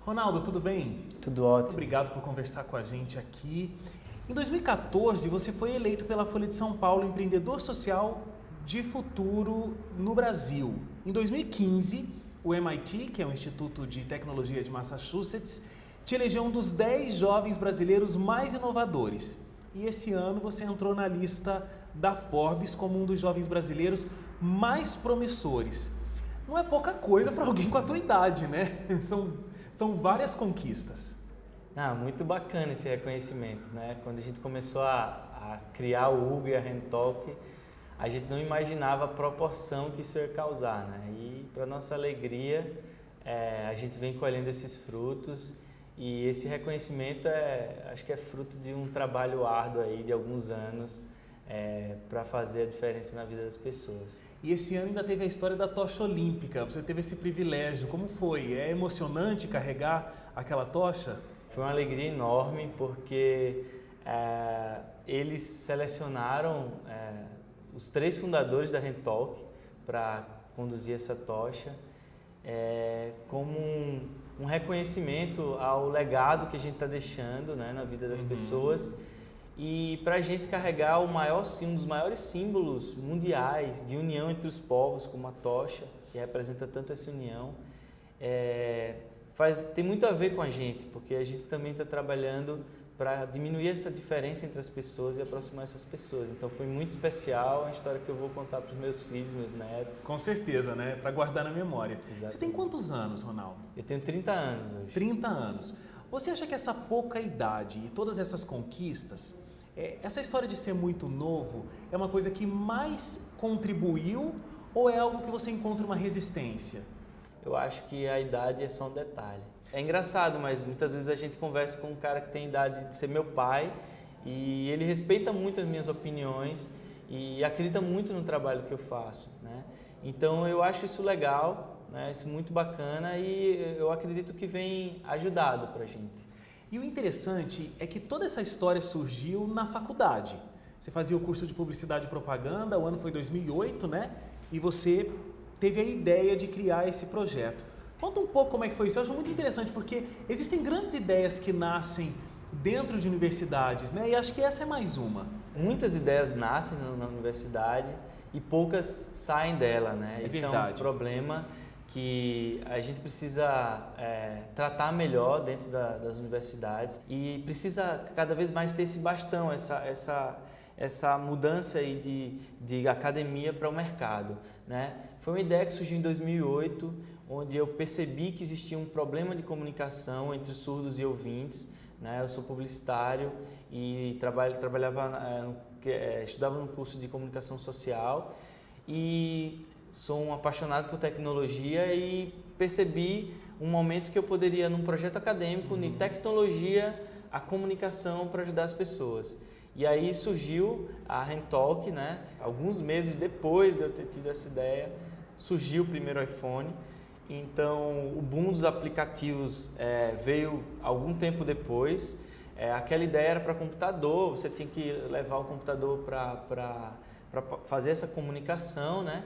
Ronaldo, tudo bem? Tudo ótimo. Muito obrigado por conversar com a gente aqui. Em 2014, você foi eleito pela Folha de São Paulo empreendedor social de futuro no Brasil. Em 2015, o MIT, que é o Instituto de Tecnologia de Massachusetts, te elegeu um dos 10 jovens brasileiros mais inovadores. E esse ano você entrou na lista da Forbes como um dos jovens brasileiros mais promissores. Não é pouca coisa para alguém com a tua idade, né? São várias conquistas. Muito bacana esse reconhecimento, né? Quando a gente começou a criar o Hugo e a Rentalk, a gente não imaginava a proporção que isso ia causar, né? E para nossa alegria, a gente vem colhendo esses frutos e esse reconhecimento acho que é fruto de um trabalho árduo aí de alguns anos para fazer a diferença na vida das pessoas. E esse ano ainda teve a história da tocha olímpica, você teve esse privilégio, como foi? É emocionante carregar aquela tocha? Foi uma alegria enorme porque eles selecionaram os 3 fundadores da Rentalk para conduzir essa tocha como um reconhecimento ao legado que a gente está deixando, né, na vida das pessoas e para a gente carregar um dos maiores símbolos mundiais de união entre os povos, como a tocha, que representa tanto essa união, tem muito a ver com a gente, porque a gente também está trabalhando para diminuir essa diferença entre as pessoas e aproximar essas pessoas. Então foi muito especial, uma história que eu vou contar para os meus filhos, meus netos. Com certeza, né? Para guardar na memória. Exatamente. Você tem quantos anos, Ronaldo? Eu tenho 30 anos hoje. 30 anos. Você acha que essa pouca idade e todas essas conquistas, essa história de ser muito novo, é uma coisa que mais contribuiu ou é algo que você encontra uma resistência? Eu acho que a idade é só um detalhe. É engraçado, mas muitas vezes a gente conversa com um cara que tem a idade de ser meu pai e ele respeita muito as minhas opiniões e acredita muito no trabalho que eu faço, né? Então eu acho isso legal, né? Isso muito bacana e eu acredito que vem ajudado pra gente. E o interessante é que toda essa história surgiu na faculdade. Você fazia o curso de Publicidade e Propaganda, o ano foi 2008, né? E você teve a ideia de criar esse projeto. Conta um pouco como é que foi isso. Eu acho muito interessante porque existem grandes ideias que nascem dentro de universidades, né? E acho que essa é mais uma. Muitas ideias nascem na universidade e poucas saem dela, né? É Isso verdade. é um problema que a gente precisa tratar melhor dentro das universidades e precisa cada vez mais ter esse bastão, essa mudança aí de academia para o mercado, né? Foi uma ideia que surgiu em 2008, onde eu percebi que existia um problema de comunicação entre surdos e ouvintes, né? Eu sou publicitário e estudava no curso de comunicação social e sou um apaixonado por tecnologia e percebi um momento que eu poderia, num projeto acadêmico, unir tecnologia à comunicação para ajudar as pessoas. E aí surgiu a Rentalk, né? Alguns meses depois de eu ter tido essa ideia, surgiu o primeiro iPhone. Então, o boom dos aplicativos veio algum tempo depois. Aquela ideia era para computador, você tinha que levar o computador para fazer essa comunicação, né?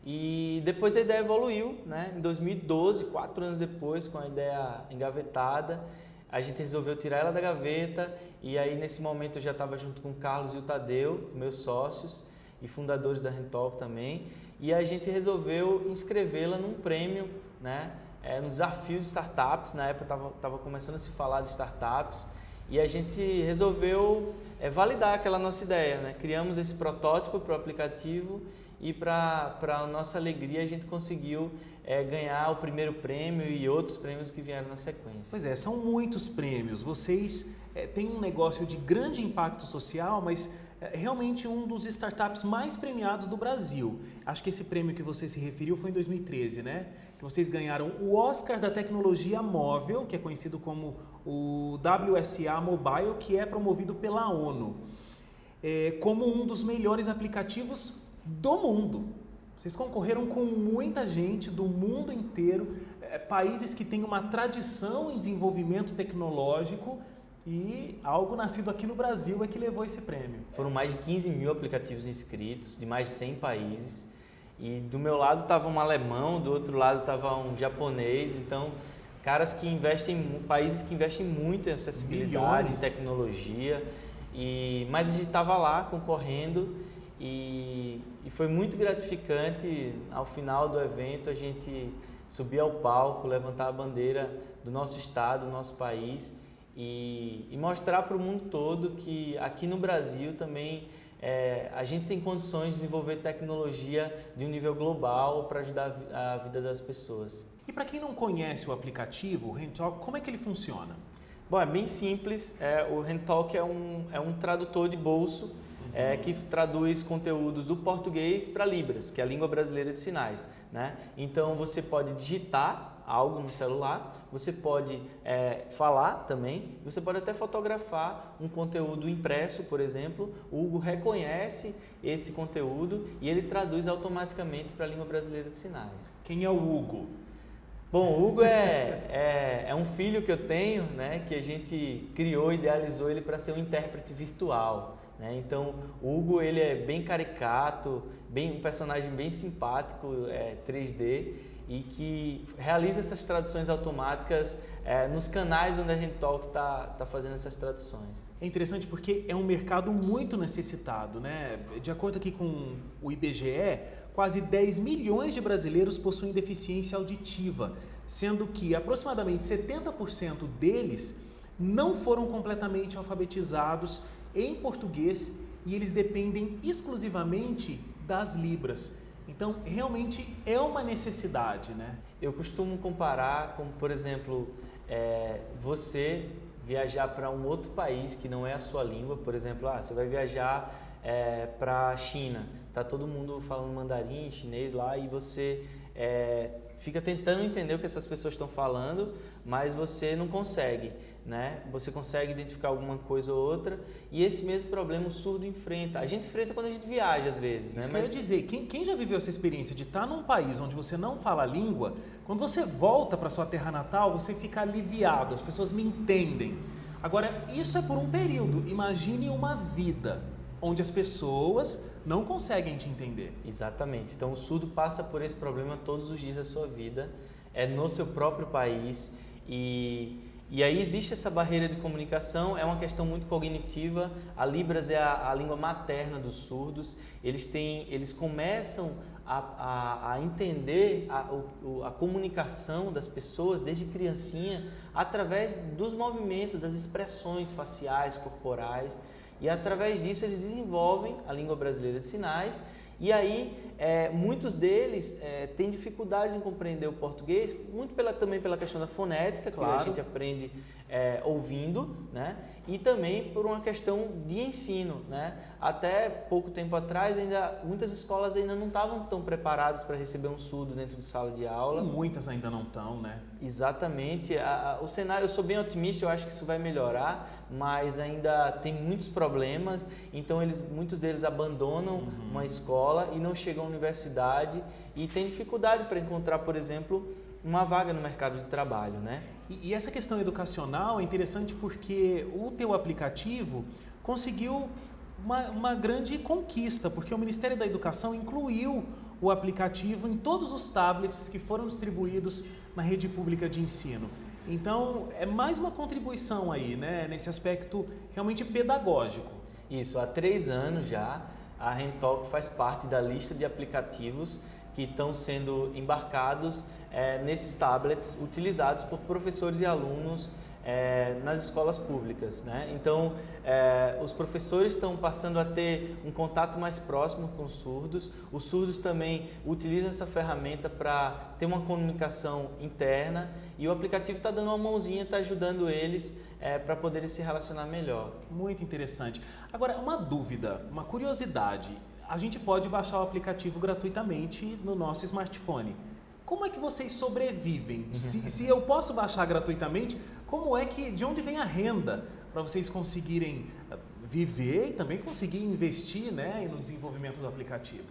E depois a ideia evoluiu, né? Em 2012, 4 anos depois, com a ideia engavetada, a gente resolveu tirar ela da gaveta e aí nesse momento eu já estava junto com o Carlos e o Tadeu, meus sócios e fundadores da Rentalk também, e a gente resolveu inscrevê-la num prêmio, né? No desafio de startups. Na época estava começando a se falar de startups e a gente resolveu validar aquela nossa ideia, né? Criamos esse protótipo para o aplicativo e para a nossa alegria a gente conseguiu ganhar o primeiro prêmio e outros prêmios que vieram na sequência. Pois é, são muitos prêmios. Vocês têm um negócio de grande impacto social, mas realmente um dos startups mais premiados do Brasil. Acho que esse prêmio que você se referiu foi em 2013, né? Que vocês ganharam o Oscar da Tecnologia Móvel, que é conhecido como o WSA Mobile, que é promovido pela ONU, como um dos melhores aplicativos do mundo. Vocês concorreram com muita gente do mundo inteiro, países que têm uma tradição em desenvolvimento tecnológico e algo nascido aqui no Brasil é que levou esse prêmio. Foram mais de 15 mil aplicativos inscritos, de mais de 100 países. E do meu lado estava um alemão, do outro lado estava um japonês. Então, países que investem muito em acessibilidade, Milhões. em tecnologia, mas a gente estava lá concorrendo e foi muito gratificante. Ao final do evento a gente subir ao palco, levantar a bandeira do nosso estado, do nosso país e mostrar para o mundo todo que aqui no Brasil também a gente tem condições de desenvolver tecnologia de um nível global para ajudar a vida das pessoas. E para quem não conhece o aplicativo, o Rentalk, como é que ele funciona? Bom, é bem simples. O Rentalk é um tradutor de bolso que traduz conteúdos do português para Libras, que é a língua brasileira de sinais, né? Então você pode digitar algo no celular, você pode falar também, você pode até fotografar um conteúdo impresso, por exemplo. O Hugo reconhece esse conteúdo e ele traduz automaticamente para a língua brasileira de sinais. Quem é o Hugo? Bom, o Hugo é um filho que eu tenho, né, que a gente criou, idealizou ele para ser um intérprete virtual, né? Então, o Hugo ele é bem caricato, um personagem bem simpático, 3D, e que realiza essas traduções automáticas nos canais onde a Rentalk está fazendo essas traduções. É interessante porque é um mercado muito necessitado, né? De acordo aqui com o IBGE, quase 10 milhões de brasileiros possuem deficiência auditiva, sendo que aproximadamente 70% deles não foram completamente alfabetizados em português e eles dependem exclusivamente das libras. Então, realmente é uma necessidade, né? Eu costumo comparar com, por exemplo, você viajar para um outro país que não é a sua língua. Por exemplo, você vai viajar para a China, tá todo mundo falando mandarim, chinês lá, e você fica tentando entender o que essas pessoas estão falando, mas você não consegue, né? Você consegue identificar alguma coisa ou outra, e esse mesmo problema o surdo enfrenta. A gente enfrenta quando a gente viaja às vezes, né? Isso que eu ia dizer, quem já viveu essa experiência de estar num país onde você não fala a língua, quando você volta para sua terra natal, você fica aliviado, as pessoas me entendem. Agora, isso é por um período, imagine uma vida onde as pessoas não conseguem te entender. Exatamente. Então, o surdo passa por esse problema todos os dias da sua vida, no seu próprio país, e aí existe essa barreira de comunicação, é uma questão muito cognitiva. A Libras é a língua materna dos surdos. Eles começam a entender a comunicação das pessoas desde criancinha através dos movimentos, das expressões faciais, corporais. E através disso eles desenvolvem a língua brasileira de sinais. E aí muitos deles têm dificuldade em compreender o português, muito também pela questão da fonética, claro, que a gente aprende ouvindo, né? E também por uma questão de ensino, né? Até pouco tempo atrás, muitas escolas ainda não estavam tão preparadas para receber um surdo dentro de sala de aula. E muitas ainda não estão, né? Exatamente. O cenário, eu sou bem otimista, eu acho que isso vai melhorar, mas ainda tem muitos problemas, então muitos deles abandonam uma escola e não chegam à universidade e têm dificuldade para encontrar, por exemplo, uma vaga no mercado de trabalho, né? E essa questão educacional é interessante porque o teu aplicativo conseguiu uma grande conquista, porque o Ministério da Educação incluiu o aplicativo em todos os tablets que foram distribuídos na rede pública de ensino. Então, é mais uma contribuição aí, né, nesse aspecto realmente pedagógico. Isso, há 3 anos já, a Rentalk faz parte da lista de aplicativos que estão sendo embarcados nesses tablets utilizados por professores e alunos nas escolas públicas, né? Então, os professores estão passando a ter um contato mais próximo com os surdos também utilizam essa ferramenta para ter uma comunicação interna e o aplicativo está dando uma mãozinha, está ajudando eles para poderem se relacionar melhor. Muito interessante. Agora, uma dúvida, uma curiosidade, a gente pode baixar o aplicativo gratuitamente no nosso smartphone. Como é que vocês sobrevivem? Se eu posso baixar gratuitamente, de onde vem a renda para vocês conseguirem viver e também conseguir investir, né, no desenvolvimento do aplicativo?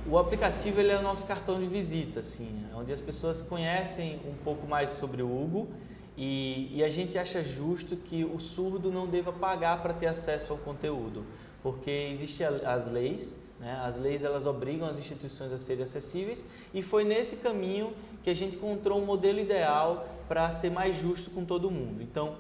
O aplicativo ele é o nosso cartão de visita, assim, onde as pessoas conhecem um pouco mais sobre o Hugo e a gente acha justo que o surdo não deva pagar para ter acesso ao conteúdo, porque existem as leis, né? As leis elas obrigam as instituições a serem acessíveis e foi nesse caminho que a gente encontrou um modelo ideal para ser mais justo com todo mundo. Então,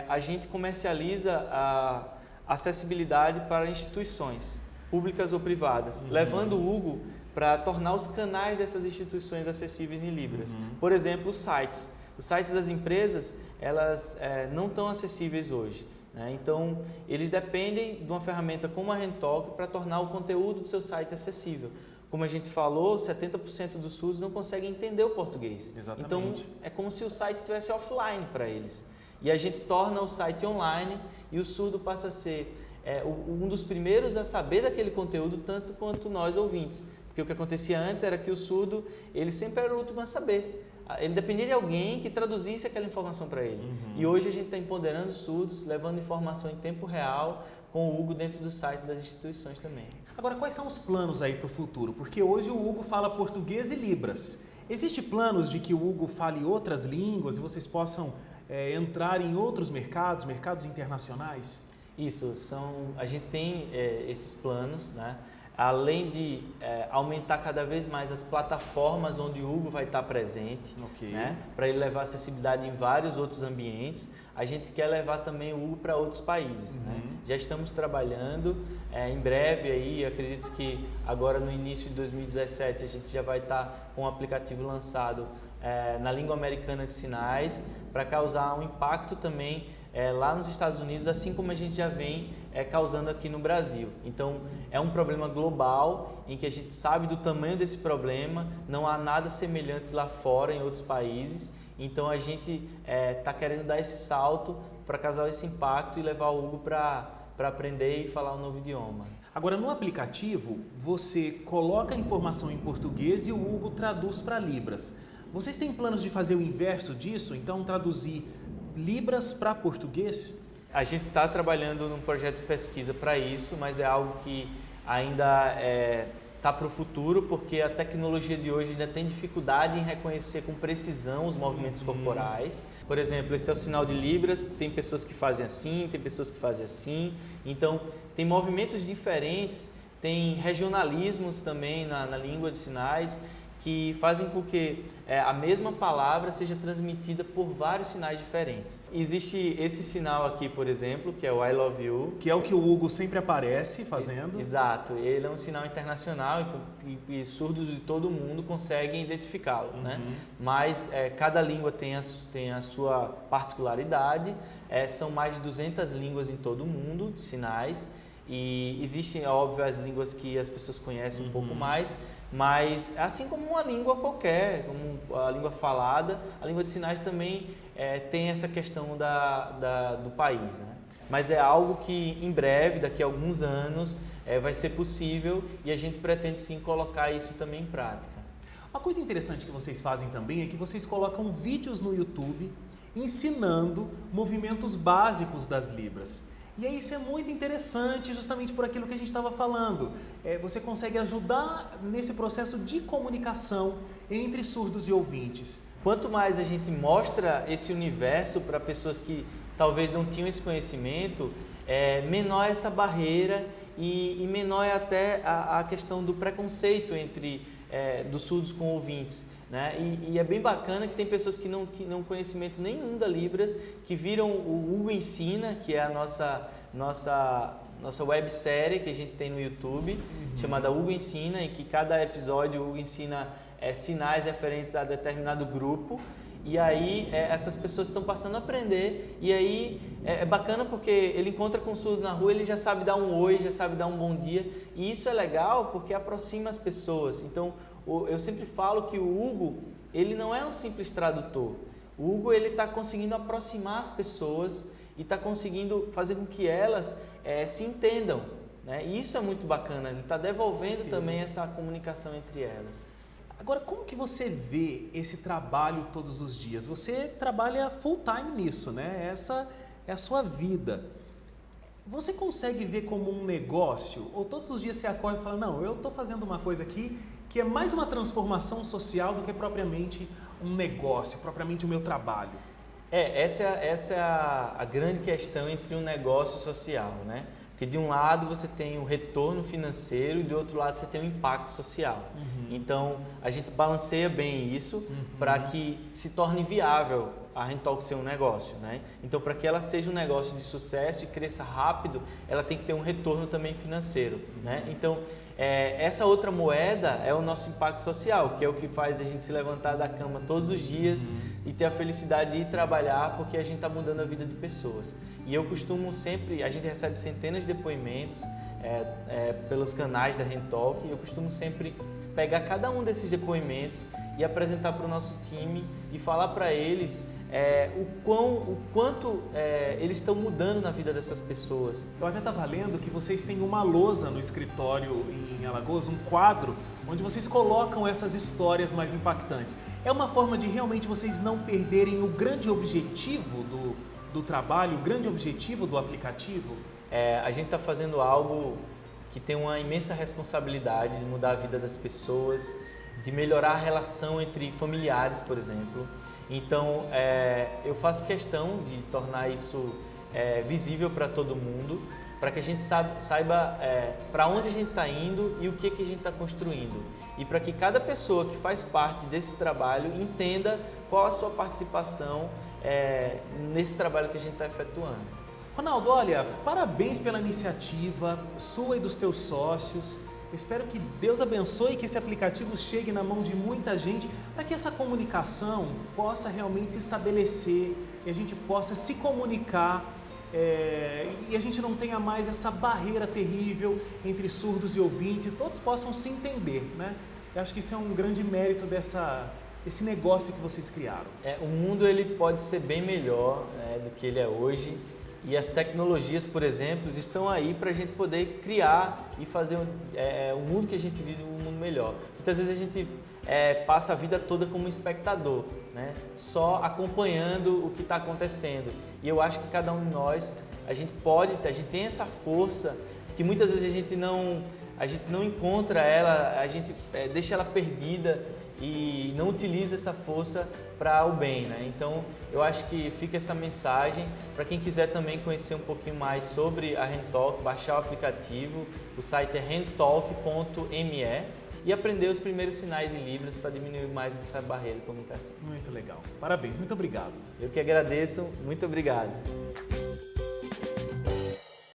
a gente comercializa a acessibilidade para instituições, públicas ou privadas, levando o Hugo para tornar os canais dessas instituições acessíveis em Libras. Por exemplo, os sites. Os sites das empresas, elas não estão acessíveis hoje, né? Então, eles dependem de uma ferramenta como a Rentalk para tornar o conteúdo do seu site acessível. Como a gente falou, 70% dos surdos não conseguem entender o português. Exatamente. Então, é como se o site estivesse offline para eles. E a gente torna o site online e o surdo passa a ser um dos primeiros a saber daquele conteúdo, tanto quanto nós ouvintes. Porque o que acontecia antes era que o surdo, ele sempre era o último a saber. Ele dependia de alguém que traduzisse aquela informação para ele. E hoje a gente está empoderando os surdos, levando informação em tempo real com o Hugo dentro dos sites das instituições também. Agora, quais são os planos aí para o futuro? Porque hoje o Hugo fala português e Libras. Existem planos de que o Hugo fale outras línguas e vocês possam entrar em outros mercados, mercados internacionais? Isso, a gente tem esses planos, né? Além de aumentar cada vez mais as plataformas onde o Hugo vai estar presente, né? Para ele levar acessibilidade em vários outros ambientes, a gente quer levar também o Hugo para outros países. Né? Já estamos trabalhando, em breve aí, acredito que agora no início de 2017 a gente já vai estar com o aplicativo lançado na língua americana de sinais, para causar um impacto também lá nos Estados Unidos, assim como a gente já vem causando aqui no Brasil. Então, é um problema global em que a gente sabe do tamanho desse problema, não há nada semelhante lá fora em outros países, então a gente está querendo dar esse salto para causar esse impacto e levar o Hugo para aprender e falar um novo idioma. Agora, no aplicativo, você coloca a informação em português e o Hugo traduz para Libras. Vocês têm planos de fazer o inverso disso? Então, traduzir Libras para português? A gente está trabalhando num projeto de pesquisa para isso, mas é algo que ainda está para o futuro, porque a tecnologia de hoje ainda tem dificuldade em reconhecer com precisão os movimentos corporais. Por exemplo, esse é o sinal de Libras, tem pessoas que fazem assim, tem pessoas que fazem assim. Então, tem movimentos diferentes, tem regionalismos também na língua de sinais, que fazem com que a mesma palavra seja transmitida por vários sinais diferentes. Existe esse sinal aqui, por exemplo, que é o I love you. Que é o que o Hugo sempre aparece fazendo. Exato, ele é um sinal internacional e surdos de todo mundo conseguem identificá-lo, né? Mas cada língua tem a sua particularidade, são mais de 200 línguas em todo o mundo de sinais e existem, óbvio, as línguas que as pessoas conhecem um pouco mais, mas assim como uma língua qualquer, como a língua falada, a língua de sinais também tem essa questão do país, né? Mas é algo que em breve, daqui a alguns anos, vai ser possível e a gente pretende sim colocar isso também em prática. Uma coisa interessante que vocês fazem também é que vocês colocam vídeos no YouTube ensinando movimentos básicos das Libras. E aí isso é muito interessante justamente por aquilo que a gente estava falando. Você consegue ajudar nesse processo de comunicação entre surdos e ouvintes. Quanto mais a gente mostra esse universo para pessoas que talvez não tinham esse conhecimento, menor é essa barreira e menor é até a questão do preconceito dos surdos com ouvintes. Né? E é bem bacana que tem pessoas que não tinham conhecimento nenhum da Libras, que viram o Hugo Ensina, que é a nossa websérie que a gente tem no YouTube, chamada Hugo Ensina, em que cada episódio o Hugo ensina sinais referentes a determinado grupo. E aí essas pessoas estão passando a aprender e aí é bacana porque ele encontra com um surdo na rua, ele já sabe dar um oi, já sabe dar um bom dia e isso é legal porque aproxima as pessoas. Então eu sempre falo que o Hugo, ele não é um simples tradutor. O Hugo, ele está conseguindo aproximar as pessoas e está conseguindo fazer com que elas se entendam, né? E isso é muito bacana, ele está devolvendo também essa comunicação entre elas. Agora, como que você vê esse trabalho todos os dias? Você trabalha full time nisso, né? Essa é a sua vida. Você consegue ver como um negócio? Ou todos os dias você acorda e fala, não, eu estou fazendo uma coisa aqui que é mais uma transformação social do que propriamente um negócio, propriamente o meu trabalho? Essa é a grande questão entre um negócio social, né? Porque de um lado você tem o retorno financeiro e do outro lado você tem o impacto social. Então a gente balanceia bem isso para que se torne viável a Rentalk ser um negócio, né? Então, para que ela seja um negócio de sucesso e cresça rápido, ela tem que ter um retorno também financeiro, né? Então, essa outra moeda é o nosso impacto social, que é o que faz a gente se levantar da cama todos os dias e ter a felicidade de ir trabalhar, porque a gente está mudando a vida de pessoas. E eu costumo sempre, a gente recebe centenas de depoimentos pelos canais da Rentalk, e eu costumo sempre pegar cada um desses depoimentos e apresentar para o nosso time e falar para eles o quanto eles estão mudando na vida dessas pessoas. Eu até estava lendo que vocês têm uma lousa no escritório em Alagoas, um quadro, onde vocês colocam essas histórias mais impactantes. É uma forma de realmente vocês não perderem o grande objetivo do trabalho, o grande objetivo do aplicativo? A gente está fazendo algo que tem uma imensa responsabilidade de mudar a vida das pessoas, de melhorar a relação entre familiares, por exemplo. Então, eu faço questão de tornar isso visível para todo mundo, para que a gente saiba para onde a gente está indo e o que a gente está construindo. E para que cada pessoa que faz parte desse trabalho entenda qual a sua participação nesse trabalho que a gente está efetuando. Ronaldo, olha, parabéns pela iniciativa sua e dos teus sócios. Eu espero que Deus abençoe e que esse aplicativo chegue na mão de muita gente para que essa comunicação possa realmente se estabelecer e a gente possa se comunicar e a gente não tenha mais essa barreira terrível entre surdos e ouvintes e todos possam se entender, né? Eu acho que isso é um grande mérito desse negócio que vocês criaram. O mundo ele pode ser bem melhor do que ele é hoje. E as tecnologias, por exemplo, estão aí para a gente poder criar e fazer o mundo que a gente vive um mundo melhor. Muitas vezes a gente passa a vida toda como espectador, né? Só acompanhando o que está acontecendo. E eu acho que cada um de nós, a gente tem essa força que muitas vezes a gente não encontra ela, a gente deixa ela perdida e não utiliza essa força para o bem, né? Então, eu acho que fica essa mensagem para quem quiser também conhecer um pouquinho mais sobre a Rentalk, baixar o aplicativo, o site é rentalk.me e aprender os primeiros sinais em Libras para diminuir mais essa barreira de comunicação. Muito legal. Parabéns, muito obrigado. Eu que agradeço, muito obrigado.